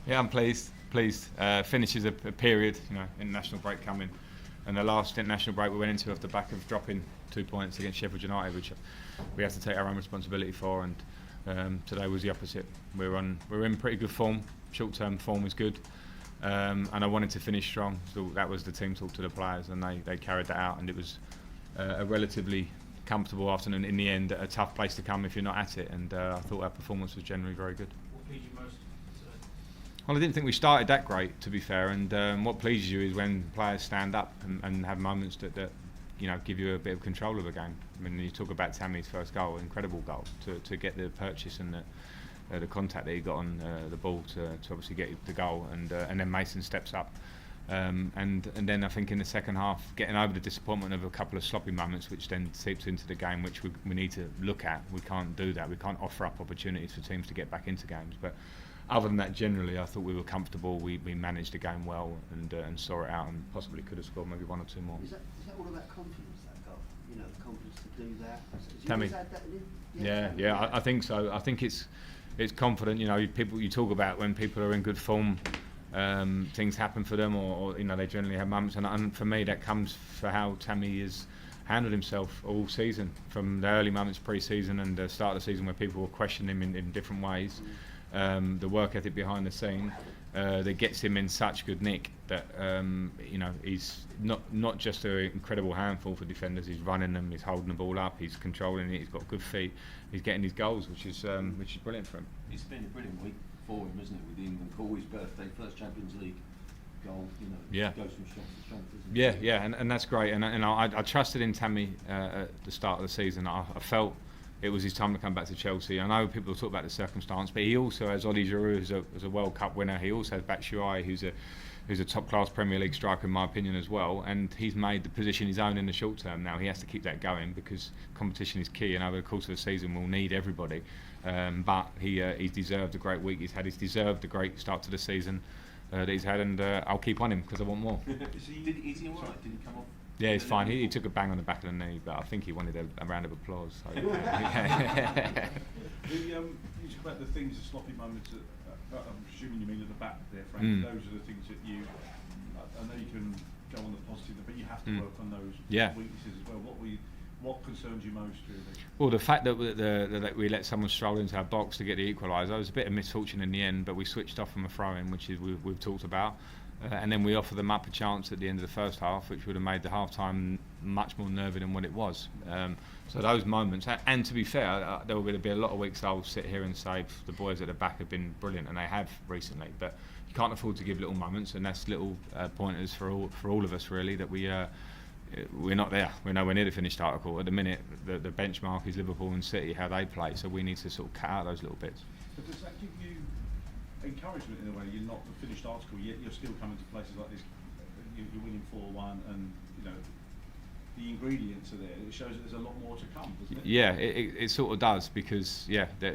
Yeah, I'm pleased. Finishes a period, international break coming, and the last international break we went into off the back of dropping 2 points against Sheffield United, which we have to take our own responsibility for. And today was the opposite. We're in pretty good form. Short-term form was good, and I wanted to finish strong. So that was the team talk to the players, and they carried that out. And it was a relatively comfortable afternoon in the end. A tough place to come if you're not at it. And I thought our performance was generally very good. What pleased you most? Well, I didn't think we started that great, to be fair. And what pleases you is when players stand up and have moments that give you a bit of control of the game. I mean, you talk about Tammy's first goal, incredible goal to get the purchase and the contact that he got on the ball to obviously get the goal, and then Mason steps up. And then I think in the second half, getting over the disappointment of a couple of sloppy moments, which then seeps into the game, which we need to look at. We can't do that. We can't offer up opportunities for teams to get back into games. But other than that, generally, I thought we were comfortable. We managed the game well and saw it out, and possibly could have scored maybe one or two more. Is that all about confidence, that goal? The confidence to do that? Tammy. Yeah, I think so. I think it's confident. You talk about when people are in good form, things happen for them, or they generally have moments. And for me, that comes for how Tammy has handled himself all season, from the early moments pre-season and the start of the season where people were questioning him in different ways. The work ethic behind the scene that gets him in such good nick that he's not just an incredible handful for defenders. He's running them, he's holding the ball up, he's controlling it, he's got good feet, he's getting his goals, which is brilliant for him. It's been a brilliant week for him, isn't it? With the England call, his birthday, first Champions League goal. Yeah. Goes from strength to strength, isn't it? Yeah, and that's great. And I trusted in Tammy at the start of the season. I felt it was his time to come back to Chelsea. I know people talk about the circumstance, but he also has Ollie Giroud, who's a World Cup winner. He also has Batshuayi, who's a top-class Premier League striker, in my opinion, as well. And he's made the position his own in the short term. Now he has to keep that going because competition is key, and over the course of the season we'll need everybody. But he's deserved a great week. He's deserved a great start to the season that he's had, and I'll keep on him because I want more. Is he all right? Did he come off? Yeah, he's fine. He took a bang on the back of the knee, but I think he wanted a round of applause. So. You talk about the things, the sloppy moments. I'm assuming you mean at the back there, Frank. Those are the things that I know you can go on the positive, but you have to work on those weaknesses as well. What concerns you most, really? Well, the fact that we let someone stroll into our box to get the equaliser was a bit of misfortune in the end, but we switched off from a throw-in, which is we've talked about. And then we offered them up a chance at the end of the first half, which would have made the half-time much more nervy than what it was. So those moments, and to be fair, there will be a lot of weeks I'll sit here and say the boys at the back have been brilliant, and they have recently. But you can't afford to give little moments, and that's little pointers for all of us really, that we're not there. We're nowhere near the finished article at the minute. The benchmark is Liverpool and City, how they play. So we need to sort of cut out those little bits. But does that give you encouragement in a way? You're not the finished article yet. You're still coming to places like this. You're winning 4-1, and the ingredients are there. It shows that there's a lot more to come, doesn't it? Yeah, it sort of does, because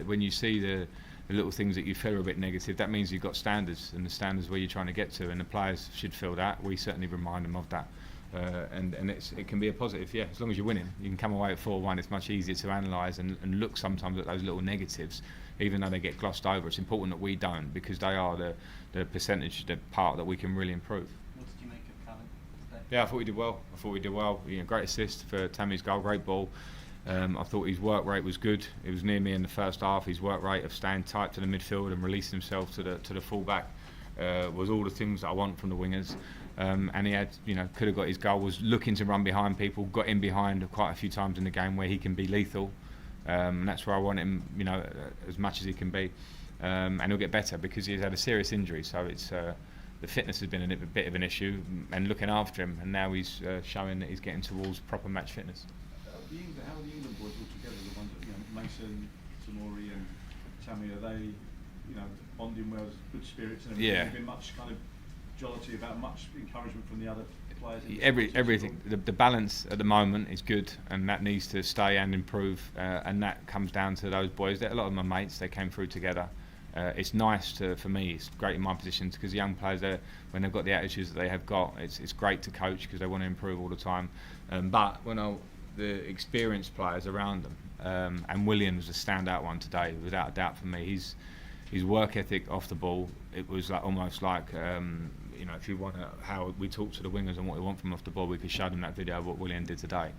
when you see the little things that you feel are a bit negative, that means you've got standards, and the standards where you're trying to get to, and the players should feel that. We certainly remind them of that. And it can be a positive, as long as you're winning. You can come away at 4-1, it's much easier to analyse and look sometimes at those little negatives, even though they get glossed over. It's important that we don't, because they are the percentage, the part that we can really improve. What did you make of Callum today? Yeah, I thought we did well. Great assist for Tammy's goal, great ball. I thought his work rate was good. It was near me in the first half. His work rate of staying tight to the midfield and releasing himself to the full back was all the things that I want from the wingers. And he had, could have got his goal. Was looking to run behind people. Got in behind quite a few times in the game where he can be lethal. And that's where I want him, as much as he can be. And he'll get better because he's had a serious injury. So it's the fitness has been a bit of an issue, and looking after him. And now he's showing that he's getting towards proper match fitness. How are the England boys all together? The ones that Mason, Tomori, and Tammy, are they, bonding well, good spirits and everything? Yeah. There's been much kind of jollity about, much encouragement from the other players. Everything. The balance at the moment is good, and that needs to stay and improve. And that comes down to those boys. A lot of my mates, they came through together. It's nice for me. It's great in my position because young players, when they've got the attitudes that they have got, it's great to coach because they want to improve all the time. But the experienced players around them, and Williams was a standout one today, without a doubt for me. His work ethic off the ball it was like almost like you know, if you want how we talk to the wingers and what we want from off the ball, we could show them that video of what Willian did today,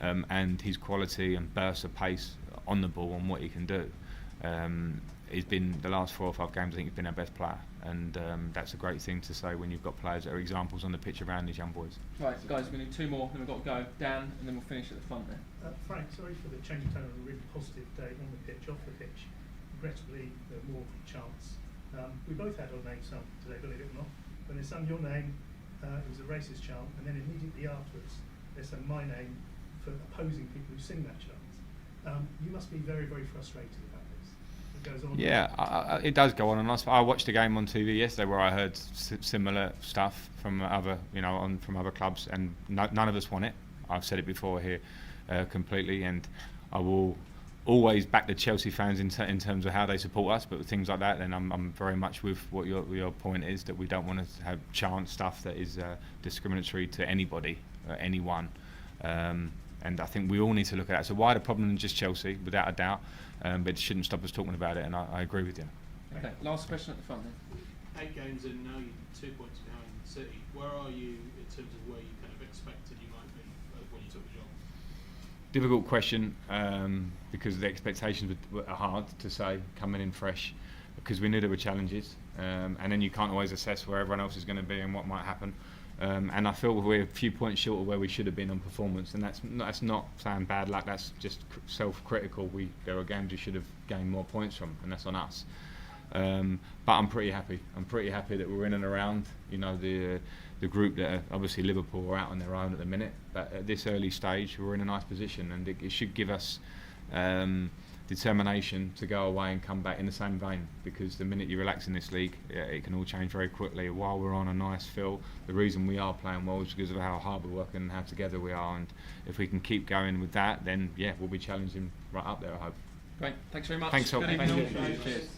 and his quality and burst of pace on the ball and what he can do. He's been the last 4 or 5 games. I think he's been our best player, and that's a great thing to say when you've got players that are examples on the pitch around these young boys. Right, guys, we're going to do 2 more, then we've got to go. Dan, and then we'll finish at the front there. Frank, sorry for the change of tone on a really positive day on the pitch, off the pitch. Regrettably, more chance. We both had our names sung today, believe it or not. When they sung your name, it was a racist chant, and then immediately afterwards, they sang my name for opposing people who sing that chant. You must be very, very frustrated about this. It goes on. Yeah, it does go on and on. I watched a game on TV yesterday where I heard similar stuff from other, you know, from other clubs, and none of us want it. I've said it before here, completely, and I will always back the Chelsea fans in terms of how they support us. But with things like that, then I'm very much with what your point is, that we don't want to have chant stuff that is discriminatory to anybody, anyone. And I think we all need to look at that. It's a wider problem than just Chelsea, without a doubt, but it shouldn't stop us talking about it, and I agree with you. Okay, last question at the front then. 8 games in now, you're 2 points behind City. Where are you in terms of where you kind of expected you might be when you took the job? Difficult question, because the expectations are hard to say, coming in fresh, because we knew there were challenges, and then you can't always assess where everyone else is going to be and what might happen. And I feel we're a few points short of where we should have been on performance, and that's not saying bad luck. That's just self-critical. There are games we should have gained more points from, and that's on us. But I'm pretty happy. I'm pretty happy that we're in and around. You know, the group that are, obviously Liverpool are out on their own at the minute, but at this early stage we're in a nice position, and it should give us determination to go away and come back in the same vein, because the minute you relax in this league, it can all change very quickly. While we're on a nice feel, the reason we are playing well is because of how hard we're working and how together we are, and if we can keep going with that, then yeah, we'll be challenging right up there, I hope. Great, thanks very much. Thanks, Good Thank evening. you. Cheers.